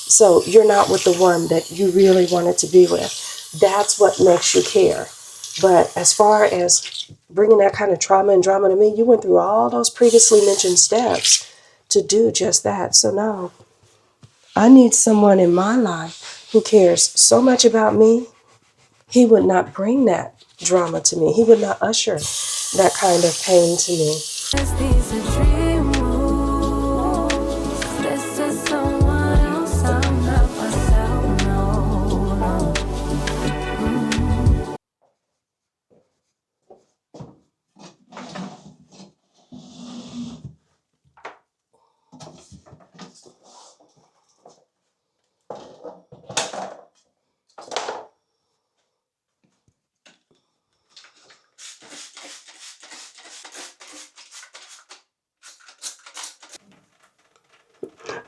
So you're not with the one that you really wanted to be with. That's what makes you care. But as far as bringing that kind of trauma and drama to me, you went through all those previously mentioned steps to do just that. So no, I need someone in my life who cares so much about me. He would not bring that drama to me. He would not usher that kind of pain to me.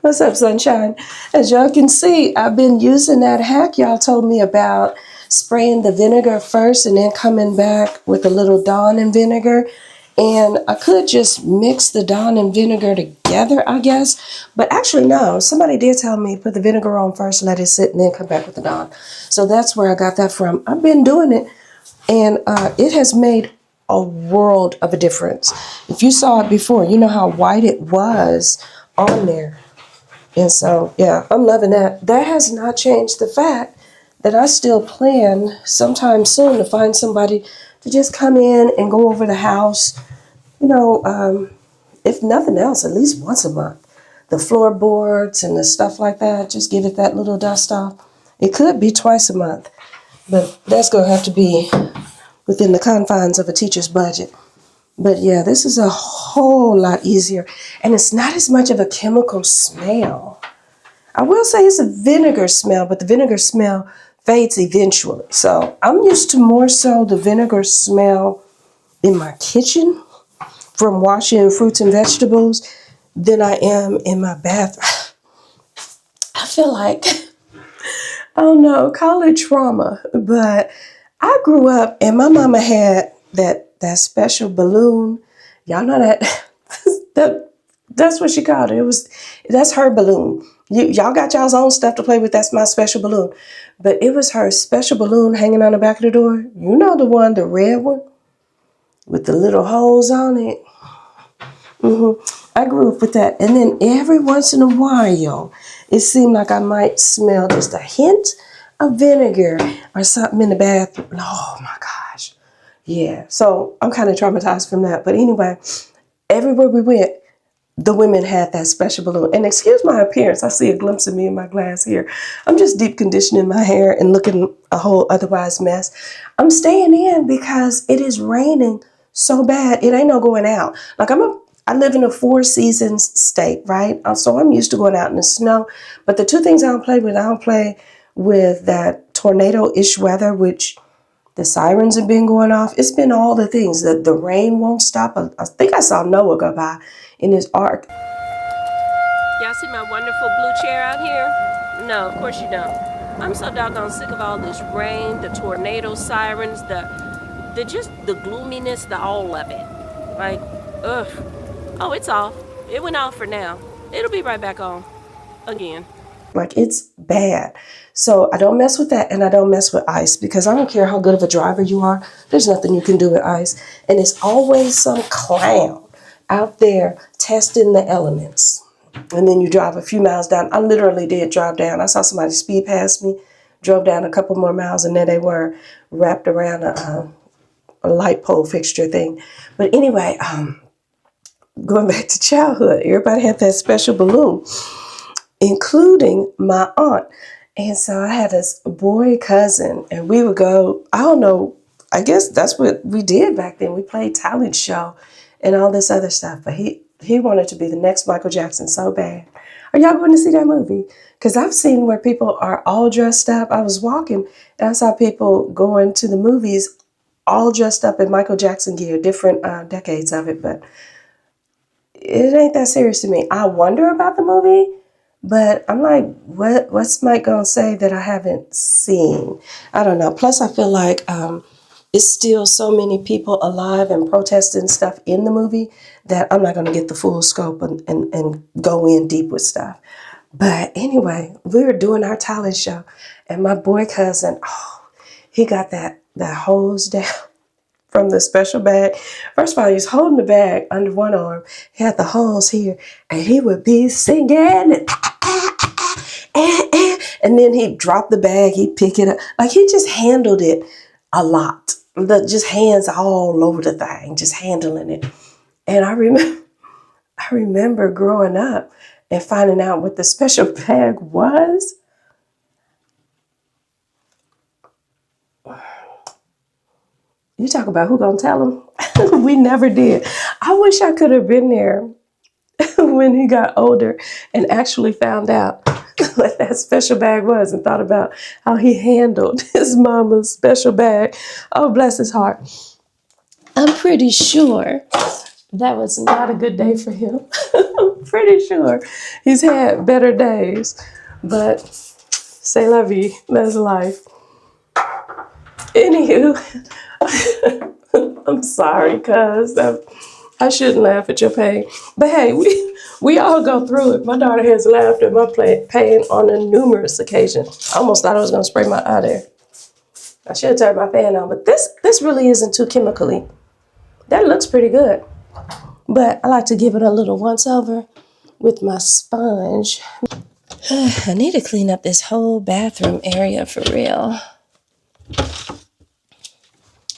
What's up, sunshine? As y'all can see, I've been using that hack y'all told me about, spraying the vinegar first and then coming back with a little Dawn and vinegar. And I could just mix the Dawn and vinegar together, I guess. But actually, no. Somebody did tell me put the vinegar on first, let it sit, and then come back with the Dawn. So that's where I got that from. I've been doing it, and it has made a world of a difference. If you saw it before, you know how white it was on there. And so, yeah, I'm loving that. That has not changed the fact that I still plan sometime soon to find somebody to just come in and go over the house, if nothing else, at least once a month. The floorboards and the stuff like that, just give it that little dust off. It could be twice a month, but that's going to have to be within the confines of a teacher's budget. But yeah, this is a whole lot easier. And it's not as much of a chemical smell. I will say it's a vinegar smell, but the vinegar smell fades eventually. So I'm used to more so the vinegar smell in my kitchen from washing fruits and vegetables than I am in my bathroom. I feel like, oh no, call it trauma. But I grew up and my mama had that special balloon. Y'all know that's what she called it. That's her balloon. Y'all got y'all's own stuff to play with. That's my special balloon. But it was her special balloon hanging on the back of the door. You know the one, the red one with the little holes on it. I grew up with that. And then every once in a while, it seemed like I might smell just a hint of vinegar or something in the bathroom. Oh my gosh. Yeah. So I'm kind of traumatized from that. But anyway, everywhere we went, the women had that special balloon. And excuse my appearance. I see a glimpse of me in my glass here. I'm just deep conditioning my hair and looking a whole otherwise mess. I'm staying in because it is raining so bad. It ain't no going out. Like I live in a 4 seasons state, right? So I'm used to going out in the snow. But the two things I don't play with that tornado-ish weather, which the sirens have been going off. It's been all the things. The rain won't stop. I think I saw Noah go by in his ark. Y'all see my wonderful blue chair out here? No, of course you don't. I'm so doggone sick of all this rain, the tornado sirens, the gloominess, the all of it. Like, ugh. Oh, it's off. It went off for now. It'll be right back on. Again. Like, it's bad. So I don't mess with that, and I don't mess with ice because I don't care how good of a driver you are. There's nothing you can do with ice. And it's always some clown out there testing the elements. And then you drive a few miles down. I literally did drive down. I saw somebody speed past me, drove down a couple more miles, and there they were wrapped around a light pole fixture thing. But anyway, going back to childhood, everybody had that special balloon, including my aunt. And so I had this boy cousin, and we would go, I don't know, I guess that's what we did back then. We played talent show and all this other stuff. But he wanted to be the next Michael Jackson so bad. Are y'all going to see that movie? Because I've seen where people are all dressed up. I was walking and I saw people going to the movies all dressed up in Michael Jackson gear, different decades of it. But it ain't that serious to me. I wonder about the movie, but I'm like, what's Mike gonna say that I haven't seen? I don't know. Plus, I feel like it's still so many people alive and protesting stuff in the movie that I'm not gonna get the full scope and go in deep with stuff. But anyway, we were doing our talent show, and my boy cousin, he got that hose down from the special bag. First of all, he's holding the bag under one arm. He had the hose here, and he would be singing, and then he'd drop the bag, he'd pick it up. Like, he just handled it a lot. Just hands all over the thing, just handling it. And I remember growing up and finding out what the special bag was. You talk about who gonna tell him? We never did. I wish I could have been there when he got older and actually found out what that special bag was and thought about how he handled his mama's special bag. Oh, bless his heart. I'm pretty sure that was not a good day for him. I'm pretty sure he's had better days. But c'est la vie, that's life. Anywho, I'm sorry, cuz I shouldn't laugh at your pain. But hey, we all go through it. My daughter has laughed at my pain on a numerous occasions. I almost thought I was going to spray my eye there. I should have turned my fan on, but this really isn't too chemically. That looks pretty good. But I like to give it a little once over with my sponge. I need to clean up this whole bathroom area for real.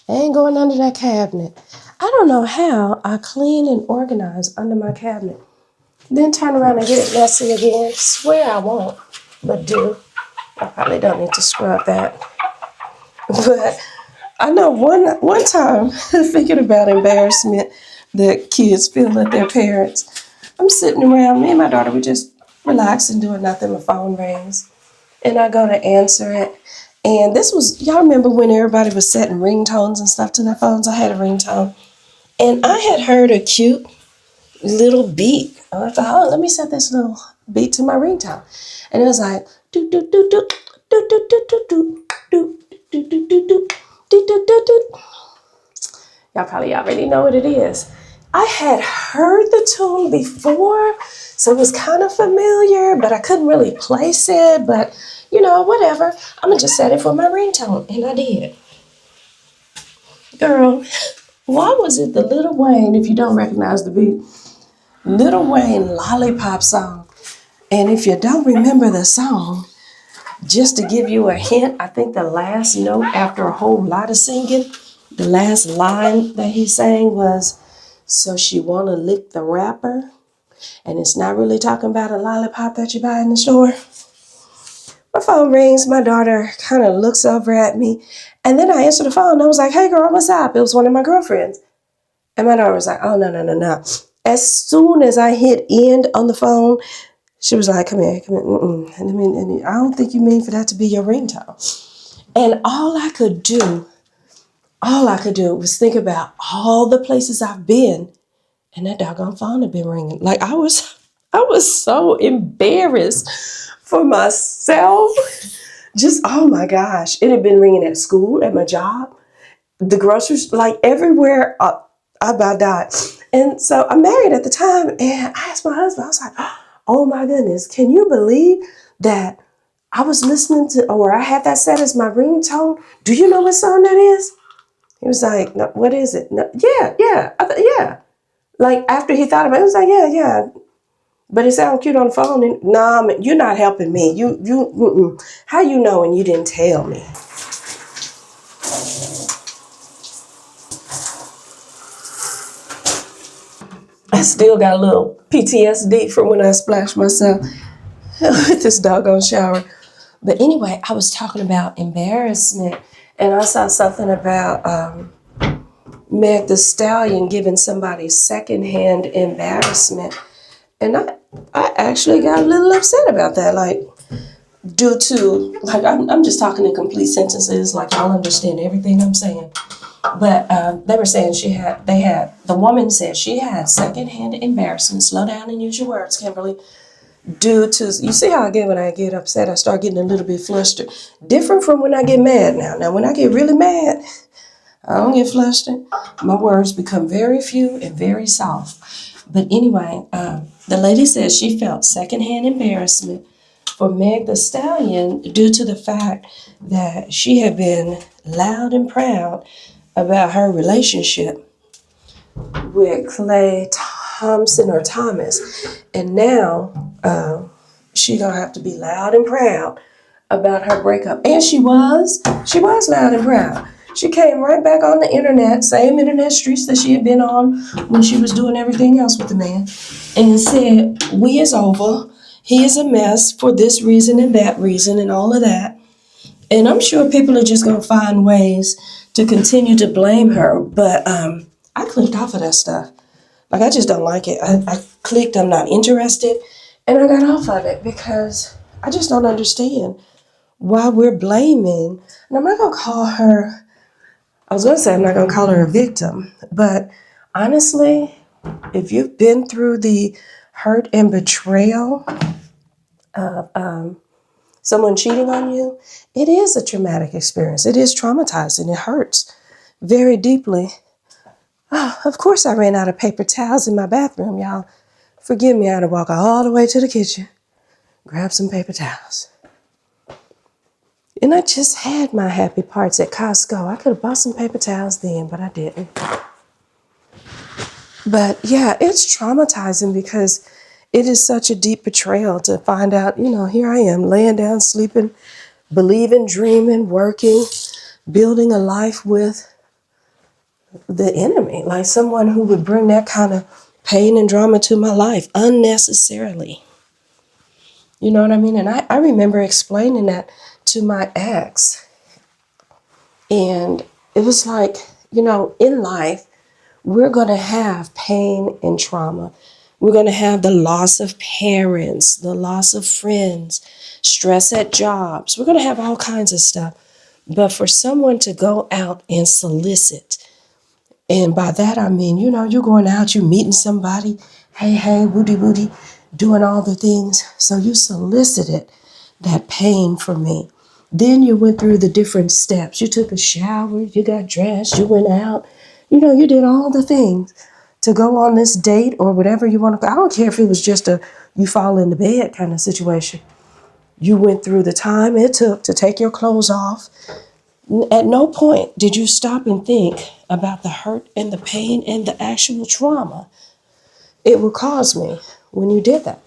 I ain't going under that cabinet. I don't know how I clean and organize under my cabinet. Then turn around and get it messy again. Swear I won't, but do. I probably don't need to scrub that. But I know one time, thinking about embarrassment that kids feel at their parents, I'm sitting around, me and my daughter, we just relaxing, doing nothing. My phone rings, and I go to answer it. And this was, y'all remember when everybody was setting ringtones and stuff to their phones? I had a ringtone. And I had heard a cute little beat. And I thought, oh, let me set this little beat to my ringtone. And it was like, do do do do do do do do do do do do do do do do do. Y'all probably already know what it is. I had heard the tune before, so it was kind of familiar, but I couldn't really place it. But, you know, whatever. I'm going to just set it for my ringtone. And I did. Girl, why was it the Lil Wayne, if you don't recognize the beat, Lil Wayne Lollipop song? And if you don't remember the song, just to give you a hint, I think the last note after a whole lot of singing, the last line that he sang was, so she wanna lick the rapper, and it's not really talking about a lollipop that you buy in the store. My phone rings, my daughter kind of looks over at me, and then I answer the phone. I was like, hey girl, what's up? It was one of my girlfriends. And my daughter was like, oh, no. As soon as I hit end on the phone, she was like, come here. And I don't think you mean for that to be your ringtone. And all I could do was think about all the places I've been, and that doggone phone had been ringing. Like I was so embarrassed for myself. Just, oh my gosh. It had been ringing at school, at my job, the groceries, like everywhere. I about died. And so I'm married at the time, and I asked my husband, I was like, oh my goodness, can you believe that I was listening to, or I had that set as my ringtone? Do you know what song that is? He was like, no, what is it? No, yeah. Yeah. Like after he thought about it, he was like, yeah. But it sounded cute on the phone. And, nah, you're not helping me. How you know and you didn't tell me? I still got a little PTSD from when I splashed myself with this doggone shower. But anyway, I was talking about embarrassment, and I saw something about Meg Thee Stallion giving somebody secondhand embarrassment. And I actually got a little upset about that. Like, due to, like, I'm just talking in complete sentences, like y'all understand everything I'm saying. But they were saying the woman said she had secondhand embarrassment. Slow down and use your words, Kimberly. Due to, you see how I get when I get upset, I start getting a little bit flustered. Different from when I get mad now. Now, when I get really mad, I don't get flustered. My words become very few and very soft. But anyway, the lady said she felt secondhand embarrassment for Meg Thee Stallion due to the fact that she had been loud and proud about her relationship with Clay Thompson or Thomas. And now she gonna have to be loud and proud about her breakup. And she was loud and proud. She came right back on the internet, same internet streets that she had been on when she was doing everything else with the man, and said, we is over. He is a mess for this reason and that reason and all of that. And I'm sure people are just going to find ways to continue to blame her. But I clicked off of that stuff. Like, I just don't like it. I clicked, I'm not interested. And I got off of it because I just don't understand why we're blaming. And I'm not going to call her, I was going to say I'm not going to call her a victim. But honestly, if you've been through the hurt and betrayal of someone cheating on you, it is a traumatic experience. It is traumatizing. It hurts very deeply. Oh, of course, I ran out of paper towels in my bathroom, y'all. Forgive me, I had to walk all the way to the kitchen, grab some paper towels. And I just had my happy parts at Costco. I could have bought some paper towels then, but I didn't. But yeah, it's traumatizing because it is such a deep betrayal to find out, here I am laying down, sleeping, believing, dreaming, working, building a life with the enemy, like someone who would bring that kind of pain and drama to my life unnecessarily. You know what I mean? And I remember explaining that to my ex. And it was like, in life, we're going to have pain and trauma. We're going to have the loss of parents, the loss of friends, stress at jobs. We're going to have all kinds of stuff. But for someone to go out and solicit, and by that I mean, you're going out, you're meeting somebody, hey, woody woody, doing all the things. So you solicited that pain for me. Then you went through the different steps. You took a shower, you got dressed, you went out. You did all the things to go on this date or whatever you want to go. I don't care if it was just a you fall in the bed kind of situation. You went through the time it took to take your clothes off. At no point did you stop and think about the hurt and the pain and the actual trauma it would cause me when you did that.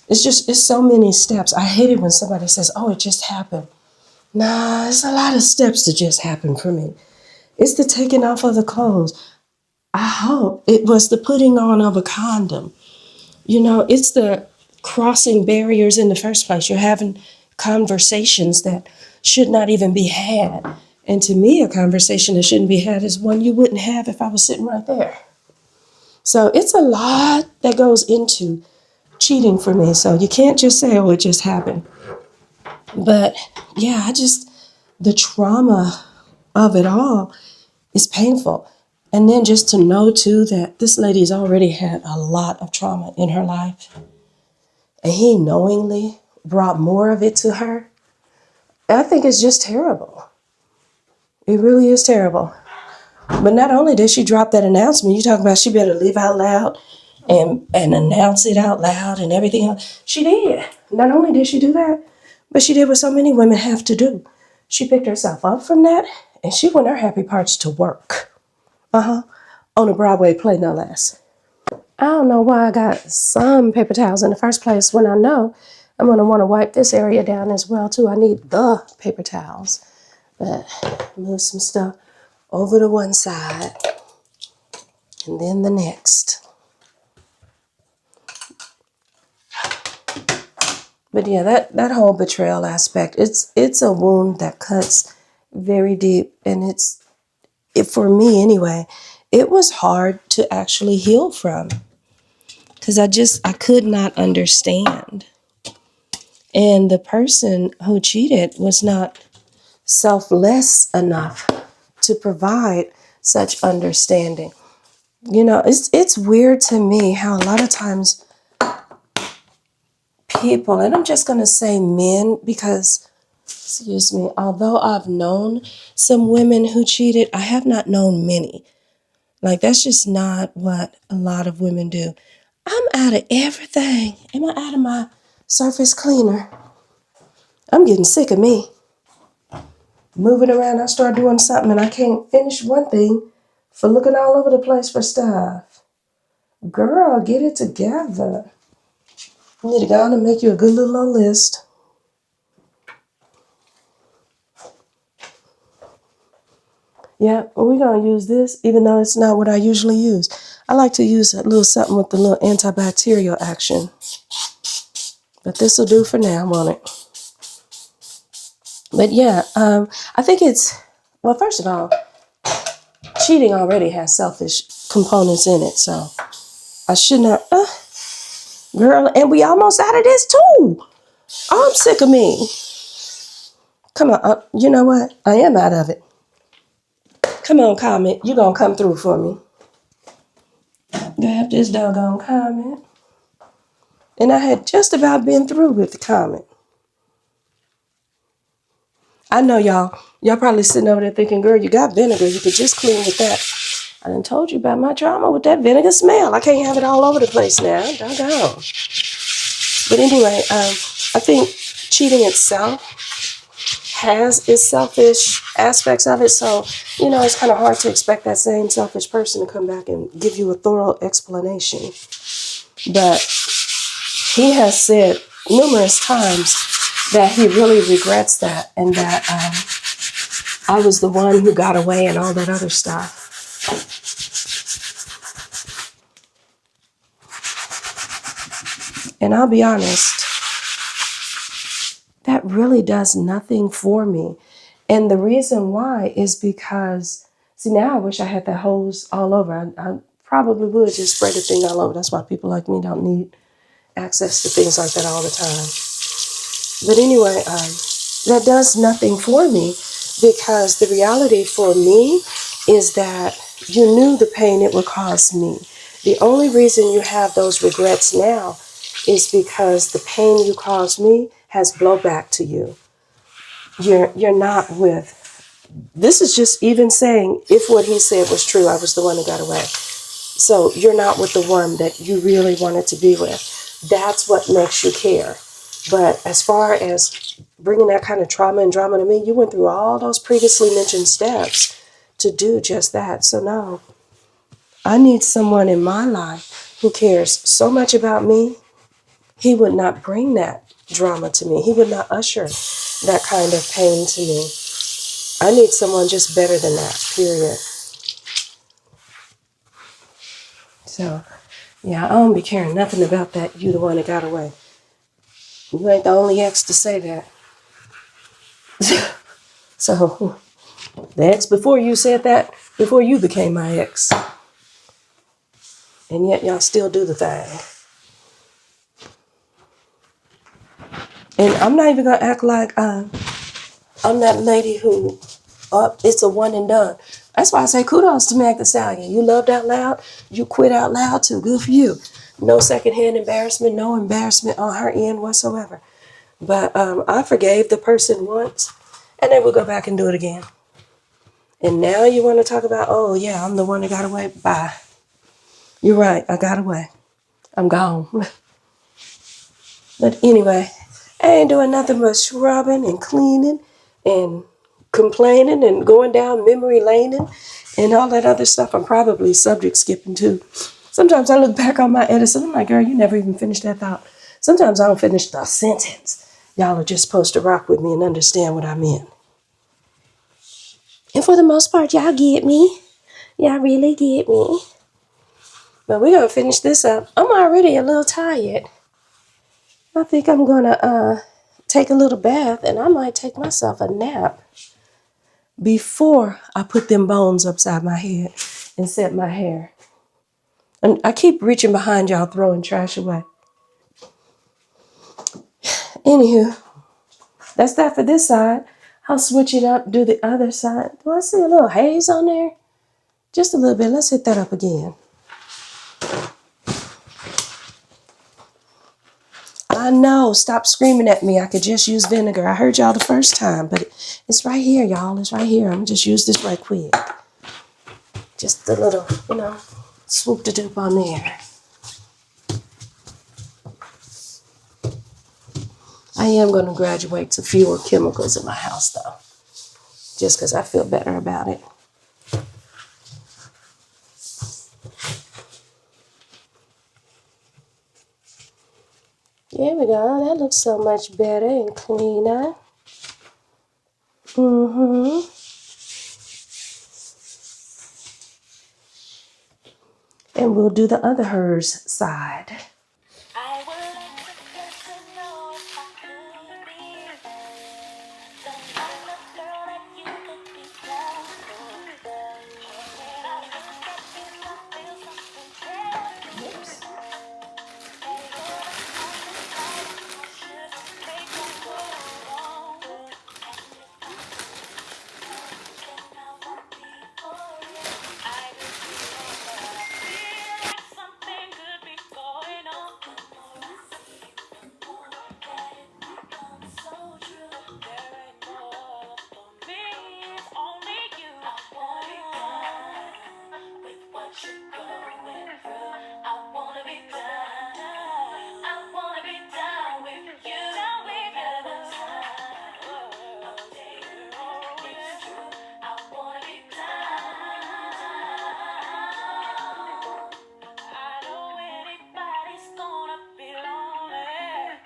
It's so many steps. I hate it when somebody says, oh, it just happened. Nah, it's a lot of steps to just happen for me. It's the taking off of the clothes. I hope it was the putting on of a condom. It's the crossing barriers in the first place. You're having conversations that should not even be had. And to me, a conversation that shouldn't be had is one you wouldn't have if I was sitting right there. So it's a lot that goes into cheating for me. So you can't just say, oh, it just happened. But yeah, the trauma of it all is painful. And then just to know too that this lady's already had a lot of trauma in her life. And he knowingly brought more of it to her. I think it's just terrible. It really is terrible. But not only did she drop that announcement, you talk about she better leave out loud and announce it out loud and everything else. She did. Not only did she do that, but she did what so many women have to do. She picked herself up from that and she went her happy parts to work. On a Broadway play, no less. I don't know why I got some paper towels in the first place when I know I'm going to want to wipe this area down as well, too. I need the paper towels. But move some stuff over to one side and then the next. But yeah, that whole betrayal aspect, it's a wound that cuts very deep. And for me anyway, it was hard to actually heal from. Because I could not understand. And the person who cheated was not selfless enough to provide such understanding. It's weird to me how a lot of times people, and I'm just going to say men because, excuse me, although I've known some women who cheated, I have not known many. Like, that's just not what a lot of women do. I'm out of everything. Am I out of my surface cleaner? I'm getting sick of me. Moving around, I start doing something and I can't finish one thing for looking all over the place for stuff. Girl, get it together. You need to go on and make you a good little old list. Yeah, we're going to use this, even though it's not what I usually use. I like to use a little something with the little antibacterial action. But this will do for now, won't it? But yeah, I think it's, well, first of all, cheating already has selfish components in it. So I should not, girl, and we almost out of this too. I'm sick of me. Come on, you know what? I am out of it. Come on, comment. You gonna come through for me. Grab this doggone comment. And I had just about been through with the comment. I know y'all probably sitting over there thinking, girl, you got vinegar. You could just clean with that. I done told you about my drama with that vinegar smell. I can't have it all over the place now. Doggone. But anyway, I think cheating itself has its selfish aspects of it. So, it's kind of hard to expect that same selfish person to come back and give you a thorough explanation. But he has said numerous times that he really regrets that and that I was the one who got away and all that other stuff. And I'll be honest, that really does nothing for me. And the reason why is because, see, now I wish I had that hose all over. I probably would just spray the thing all over. That's why people like me don't need access to things like that all the time. But anyway, that does nothing for me because the reality for me is that you knew the pain it would cause me. The only reason you have those regrets now is because the pain you caused me has blowback to you. You're not with. This is just even saying if what he said was true, I was the one who got away. So you're not with the one that you really wanted to be with. That's what makes you care. But as far as bringing that kind of trauma and drama to me, you went through all those previously mentioned steps to do just that. So now I need someone in my life who cares so much about me. He would not bring that drama to me. He would not usher that kind of pain to me. I need someone just better than that, period. So, yeah, I don't be caring nothing about that. You the one that got away. You ain't the only ex to say that. So, the ex before you said that, before you became my ex. And yet y'all still do the thing. And I'm not even going to act like I'm that lady who, it's a one and done. That's why I say kudos to Meg Thee Stallion. You loved out loud. You quit out loud too. Good for you. No secondhand embarrassment. No embarrassment on her end whatsoever. But I forgave the person once. And they would go back and do it again. And now you want to talk about, oh, yeah, I'm the one that got away. Bye. You're right. I got away. I'm gone. But anyway, I ain't doing nothing but scrubbing and cleaning and complaining and going down memory lane and all that other stuff. I'm probably subject skipping too. Sometimes I look back on my edits and I'm like, girl, you never even finished that thought. Sometimes I don't finish the sentence. Y'all are just supposed to rock with me and understand what I meant. And for the most part, y'all get me. Y'all really get me. But we're going to finish this up. I'm already a little tired. I think I'm going to take a little bath and I might take myself a nap before I put them bones upside my head and set my hair. And I keep reaching behind y'all, throwing trash away. Anywho, that's that for this side. I'll switch it up, do the other side. Do I see a little haze on there? Just a little bit. Let's hit that up again. I know. Stop screaming at me. I could just use vinegar. I heard y'all the first time, but it's right here, y'all. It's right here. I'm going to just use this right quick. Just a little, swoop the dupe on there. I am going to graduate to fewer chemicals in my house, though, just because I feel better about it. There we go. That looks so much better and cleaner. And we'll do the other hers side. I would like to get to know if I could be the kind of girl that you could be down for. When I look at you, I feel something brand new. Hey, you're the kind of guy I should take on what I want. And if I then I won't be for you. I just feel like something could be going on. The more I see you, the more that it becomes so true. There ain't no other for me, it's only you. I wanna be done with what you're going through. I wanna be done. I wanna be done with you. Done with you. A day it's true. I wanna be done. I know anybody's gonna be lonely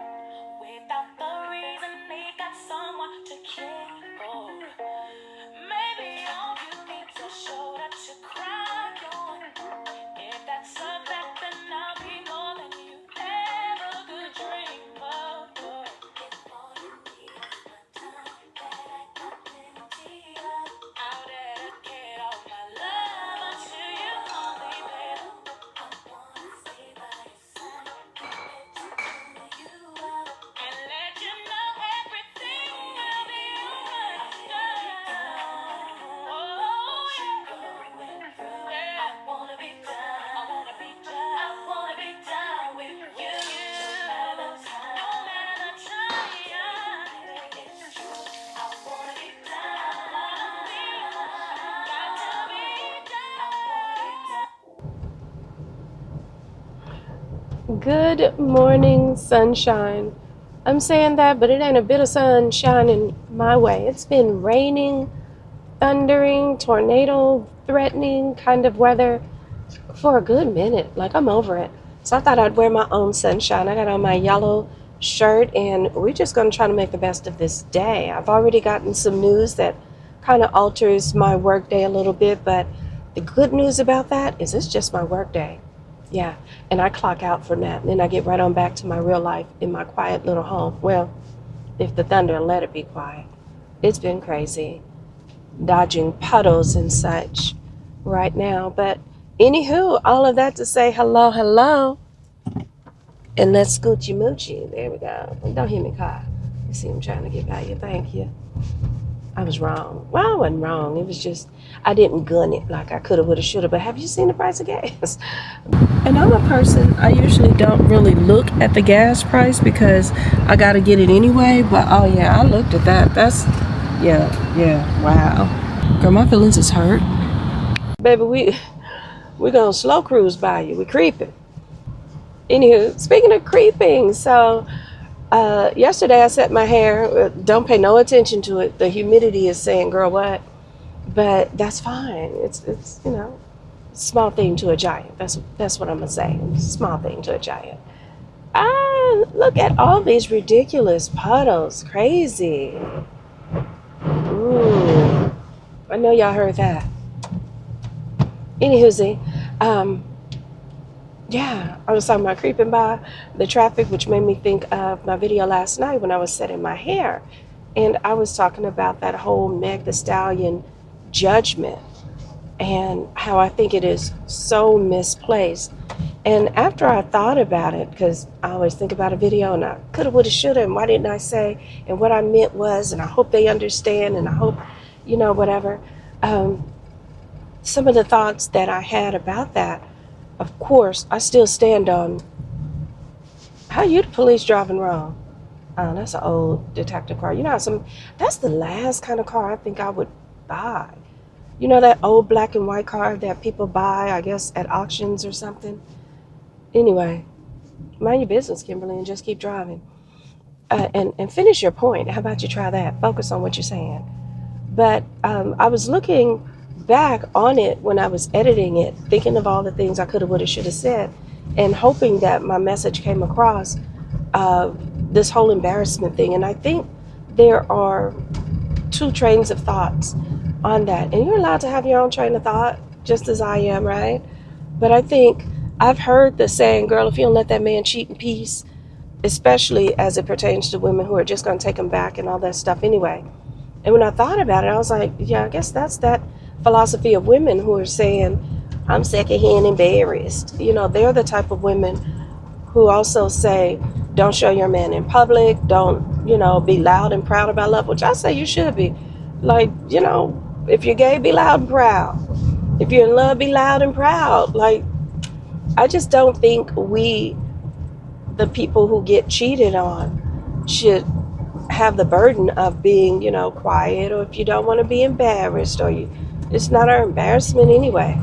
without the reason they got someone to care for. Maybe all you need to show that you cry on. If that's a fact, then I'll be more than you ever could dream of. If all you need is my time that I got plenty of, I'll dedicate all my love unto you only, baby. I wanna stay by your side, commit to you up, and let you know everything will be alright. Oh, yeah. I wanna be done. I wanna be done. I wanna be done with you. No matter the time. It's true. I wanna be done. Got to be done. Good morning, sunshine. I'm saying that, but it ain't a bit of sun shining my way. It's been raining, thundering, tornado threatening kind of weather for a good minute. Like, I'm over it. So I thought I'd wear my own sunshine. I got on my yellow shirt, and we're just going to try to make the best of this day. I've already gotten some news that kind of alters my work day a little bit, but the good news about that is it's just my work day. Yeah, and I clock out from that, and then I get right on back to my real life in my quiet little home. Well, if the thunder let it be quiet. It's been crazy, dodging puddles and such right now. But anywho, all of that to say hello, and let's scoochie moochie. There we go. Don't hear me cry. You see, I'm trying to get by you. Thank you. I was wrong. Well, I wasn't wrong. It was just I didn't gun it like I coulda, woulda, shoulda. But have you seen the price of gas? And I'm a person, I usually don't really look at the gas price because I got to get it anyway. But oh yeah, I looked at that. That's, yeah, wow. Girl, my feelings is hurt. Baby, we're going to slow cruise by you. We're creeping. Anywho, speaking of creeping, so yesterday I set my hair. Don't pay no attention to it. The humidity is saying, girl, what? But that's fine. It's small thing to a giant. That's what I'm gonna say. Small thing to a giant. Ah, look at all these ridiculous puddles. Crazy. Ooh, I know y'all heard that. Anywho, yeah, I was talking about creeping by the traffic, which made me think of my video last night when I was setting my hair, and I was talking about that whole Meg Thee Stallion judgment and how I think it is so misplaced. And after I thought about it, because I always think about a video and I coulda, woulda, shoulda, and why didn't I say, and what I meant was, and I hope they understand, and I hope, whatever. Some of the thoughts that I had about that, of course, I still stand on, how you the police driving wrong? Oh, that's an old detective car. That's the last kind of car I think I would buy. You know that old black and white car that people buy, I guess, at auctions or something? Anyway, mind your business, Kimberly, and just keep driving. and finish your point. How about you try that? Focus on what you're saying. But I was looking back on it when I was editing it, thinking of all the things I could have, would have, should have said, and hoping that my message came across. This whole embarrassment thing, and I think there are two trains of thoughts on that, and you're allowed to have your own train of thought, just as I am, right? But I think I've heard the saying, "Girl, if you don't let that man cheat in peace," especially as it pertains to women who are just going to take him back and all that stuff anyway. And when I thought about it, I was like, yeah, I guess that's that philosophy of women who are saying, I'm secondhand embarrassed. They're the type of women who also say, don't show your man in public, don't, be loud and proud about love, which I say you should be. Like, if you're gay, be loud and proud. If you're in love, be loud and proud. Like, I just don't think we, the people who get cheated on, should have the burden of being, quiet, or if you don't want to be embarrassed, or it's not our embarrassment anyway.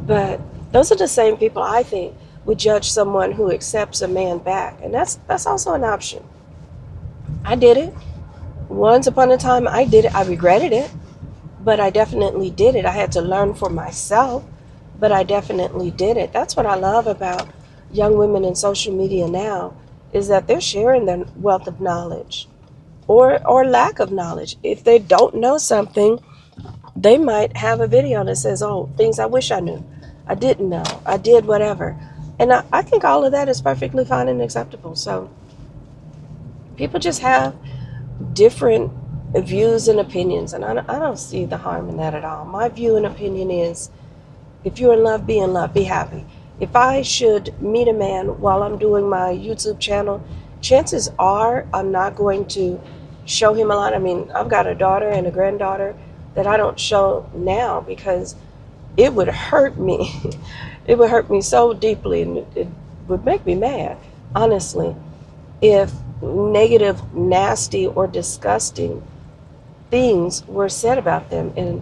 But those are the same people I think would judge someone who accepts a man back, and that's also an option. I did it once upon a time. I did it. I regretted it, but I definitely did it. I had to learn for myself, but I definitely did it. That's what I love about young women in social media now, is that they're sharing their wealth of knowledge, or lack of knowledge. If they don't know something, they might have a video that says, oh, things I wish I knew, I didn't know, I did whatever. And I think all of that is perfectly fine and acceptable. So people just have different views and opinions, and I don't see the harm in that at all. My view and opinion is, if you're in love, be in love, be happy. If I should meet a man while I'm doing my YouTube channel, chances are I'm not going to show him a lot. I mean, I've got a daughter and a granddaughter that I don't show now because it would hurt me. It would hurt me so deeply, and it would make me mad, honestly, if negative, nasty, or disgusting things were said about them. And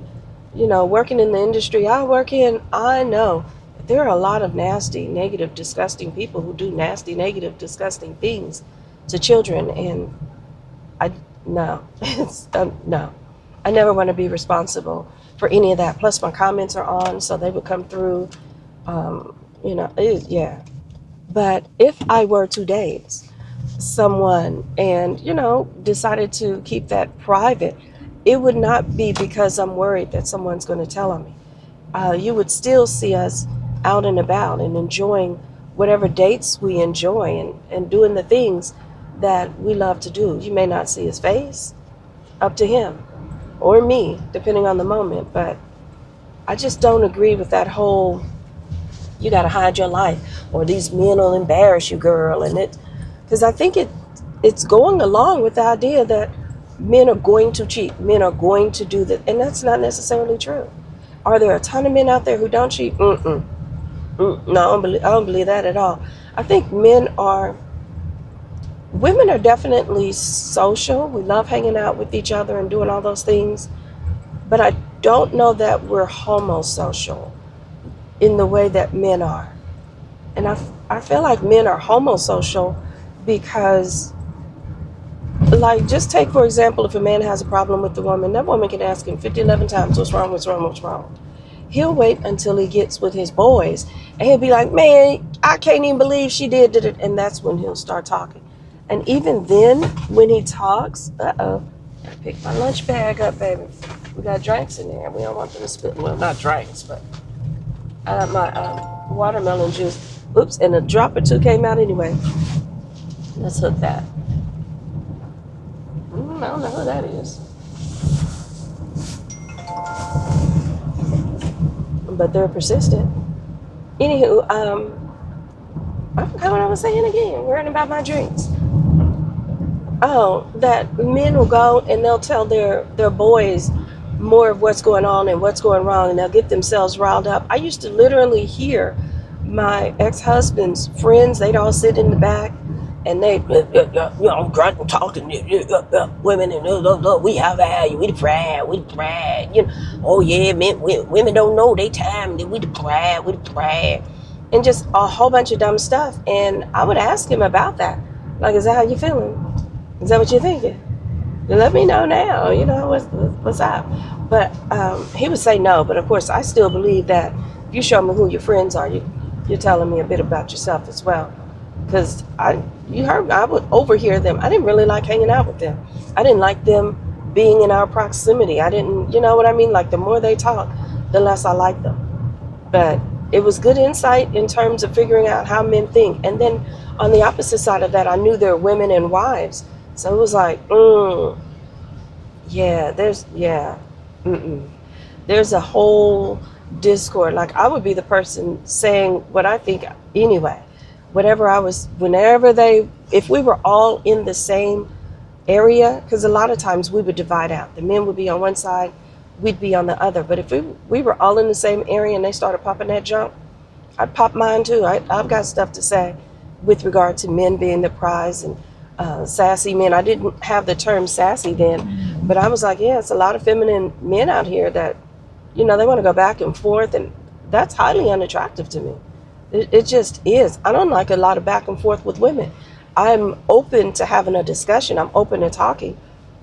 working in the industry I work in, I know there are a lot of nasty, negative, disgusting people who do nasty, negative, disgusting things to children. And I no, it's no. I never want to be responsible for any of that. Plus, my comments are on, so they would come through. Yeah. But if I were to date someone and decided to keep that private, it would not be because I'm worried that someone's going to tell on me. You would still see us out and about and enjoying whatever dates we enjoy, and doing the things that we love to do. You may not see his face, up to him or me, depending on the moment. But I just don't agree with that whole, you got to hide your life, or these men will embarrass you, girl. And because I think it's going along with the idea that men are going to cheat, men are going to do that, and that's not necessarily true. Are there a ton of men out there who don't cheat? No, I don't believe that at all. I think women are definitely social. We love hanging out with each other and doing all those things, but I don't know that we're homosocial in the way that men are. And I feel like men are homosocial because, like, just take, for example, if a man has a problem with the woman, that woman can ask him 50, 11 times, what's wrong, what's wrong, what's wrong? He'll wait until he gets with his boys, and he'll be like, man, I can't even believe she did it. And that's when he'll start talking. And even then, when he talks, I pick my lunch bag up, baby. We got drinks in there. We don't want them to spill. Well, not drinks, but my watermelon juice. Oops, and a drop or two came out anyway. Let's hook that. I don't know who that is. But they're persistent. Anywho, I forgot what I was saying again. Worrying about my drinks. Oh, that men will go and they'll tell their boys more of what's going on and what's going wrong, and they'll get themselves riled up. I used to literally hear my ex-husband's friends, they'd all sit in the back, and they, grunting, talking, women, and we have value, we the pride, oh yeah, men, women don't know they time, we the pride, and just a whole bunch of dumb stuff. And I would ask him about that, like, is that how you feeling? Is that what you're thinking? Let me know now. What's up. But he would say no. But of course, I still believe that if you show me who your friends are, you're telling me a bit about yourself as well. Because you heard, I would overhear them. I didn't really like hanging out with them. I didn't like them being in our proximity. I didn't, you know what I mean? Like the more they talk, the less I like them. But it was good insight in terms of figuring out how men think. And then on the opposite side of that, I knew there were women and wives. So it was like, yeah, mm-mm. There's a whole discord. Like I would be the person saying what I think anyway. If we were all in the same area, because a lot of times we would divide out. The men would be on one side, we'd be on the other. But if we were all in the same area and they started popping that junk, I'd pop mine too. I've got stuff to say with regard to men being the prize and sassy men. I didn't have the term sassy then, but I was like, yeah, it's a lot of feminine men out here that, they want to go back and forth, and that's highly unattractive to me. It just is. I don't like a lot of back and forth with women. I'm open to having a discussion. I'm open to talking,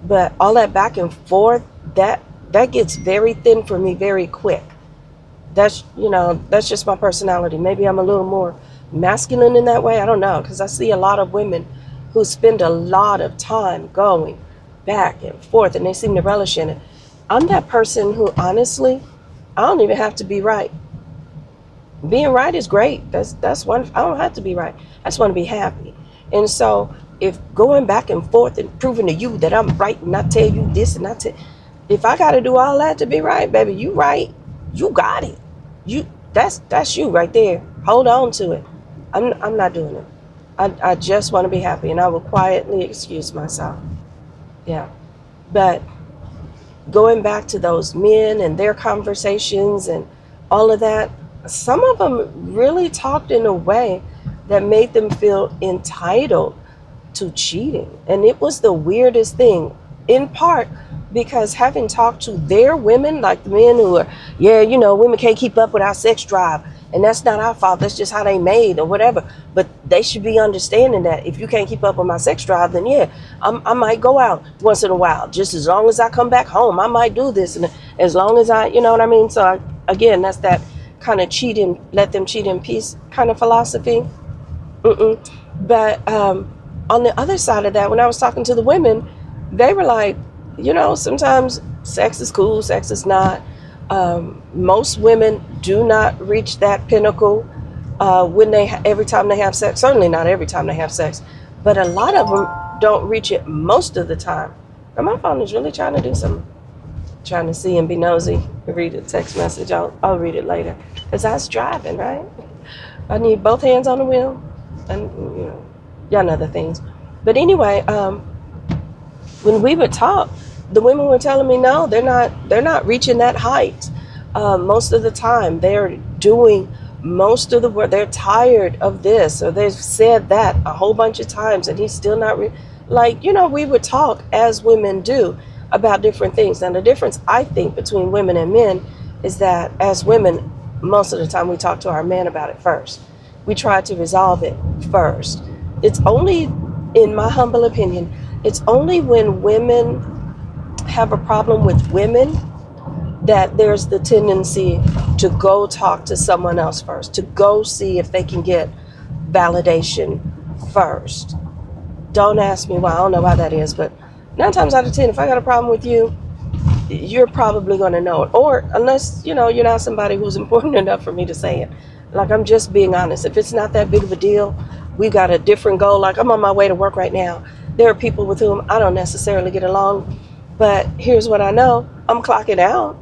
but all that back and forth, that gets very thin for me very quick. That's just my personality. Maybe I'm a little more masculine in that way. I don't know, because I see a lot of women who spend a lot of time going back and forth, and they seem to relish in it. I'm that person who, honestly, I don't even have to be right. Being right is great. That's one. I don't have to be right. I just want to be happy. And so, if going back and forth and proving to you that I'm right, and I tell you this, and if I got to do all that to be right, baby, you right. You got it. That's you right there. Hold on to it. I'm not doing it. I just want to be happy, and I will quietly excuse myself. Yeah. But going back to those men and their conversations and all of that, some of them really talked in a way that made them feel entitled to cheating. And it was the weirdest thing, in part because having talked to their women, like the men who are, women can't keep up with our sex drive, and that's not our fault, that's just how they made or whatever. But they should be understanding that if you can't keep up with my sex drive, then yeah, I might go out once in a while. Just as long as I come back home, I might do this. And as long as you know what I mean? So again, that's that kind of let them cheat in peace kind of philosophy. But on the other side of that, when I was talking to the women, they were like, sometimes sex is cool, sex is not. Most women do not reach that pinnacle every time they have sex. Certainly not every time they have sex, but a lot of them don't reach it most of the time. And my phone is really trying to do something. Trying to see and be nosy. Read a text message. I'll read it later. Because I was driving, right? I need both hands on the wheel, and y'all know the things. But anyway, when we would talk, the women were telling me no, they're not reaching that height. Most of the time, they're doing most of the work. They're tired of this, or they've said that a whole bunch of times, and he's still not we would talk as women do about different things. Now, the difference I think between women and men is that as women, most of the time we talk to our men about it first. We try to resolve it first. It's only, in my humble opinion, it's only when women have a problem with women that there's the tendency to go talk to someone else first, to go see if they can get validation first. Don't ask me why. I don't know why that is, but 9 times out of 10, if I got a problem with you, you're probably going to know it. Or unless, you're not somebody who's important enough for me to say it. Like, I'm just being honest. If it's not that big of a deal, we've got a different goal. Like, I'm on my way to work right now. There are people with whom I don't necessarily get along. But here's what I know. I'm clocking out.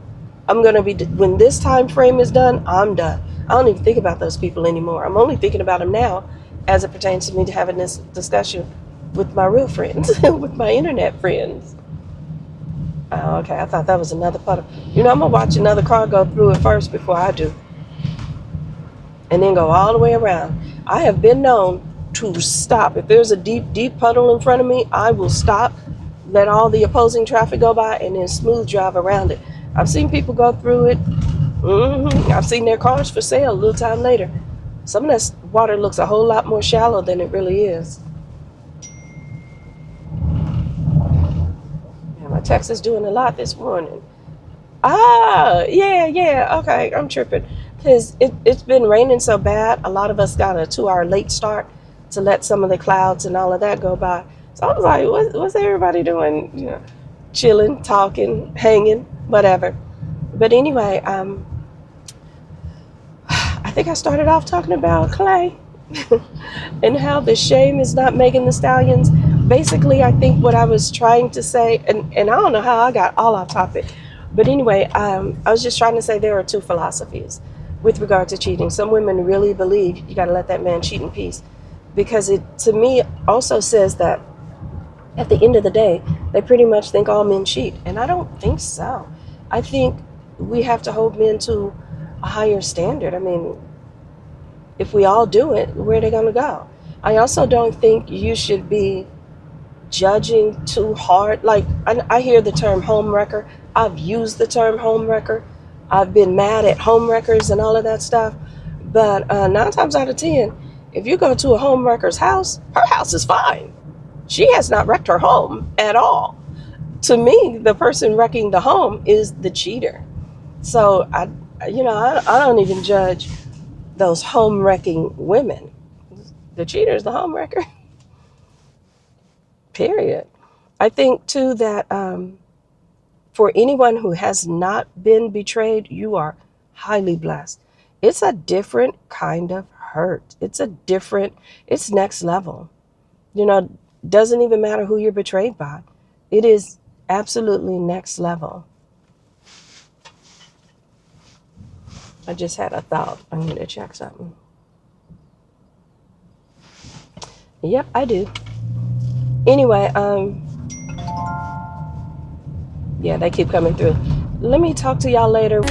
I'm going to be, when this time frame is done, I'm done. I don't even think about those people anymore. I'm only thinking about them now as it pertains to me to having this discussion with my real friends, with my internet friends. Oh, okay, I thought that was another puddle. I'm going to watch another car go through it first before I do. And then go all the way around. I have been known to stop. If there's a deep, deep puddle in front of me, I will stop, let all the opposing traffic go by, and then smooth drive around it. I've seen people go through it. I've seen their cars for sale a little time later. Some of that water looks a whole lot more shallow than it really is. Texas doing a lot this morning. Yeah, okay, I'm tripping. Because it's been raining so bad, a lot of us got a 2 hour late start to let some of the clouds and all of that go by. So I was like, what's everybody doing? You know, chilling, talking, hanging, whatever. But anyway, I think I started off talking about Clay and how the shame is not Megan Thee Stallions. Basically, I think what I was trying to say, and I don't know how I got all off topic, but anyway, I was just trying to say there are two philosophies with regard to cheating. Some women really believe you got to let that man cheat in peace, because it, to me, also says that at the end of the day, they pretty much think all men cheat, and I don't think so. I think we have to hold men to a higher standard. I mean, if we all do it, where are they going to go? I also don't think you should be judging too hard. Like, I hear the term home wrecker. I've used the term home wrecker. I've been mad at home wreckers and all of that stuff. But 9 times out of 10, if you go to a home wrecker's house, her house is fine. She has not wrecked her home at all. To me, the person wrecking the home is the cheater. So I don't even judge those home wrecking women. The cheater is the home wrecker. Period. I think too that for anyone who has not been betrayed, you are highly blessed. It's a different kind of hurt. It's next level. You know, doesn't even matter who you're betrayed by. It is absolutely next level. I just had a thought. I need to check something. Yep, I do. Anyway, yeah, they keep coming through. Let me talk to y'all later.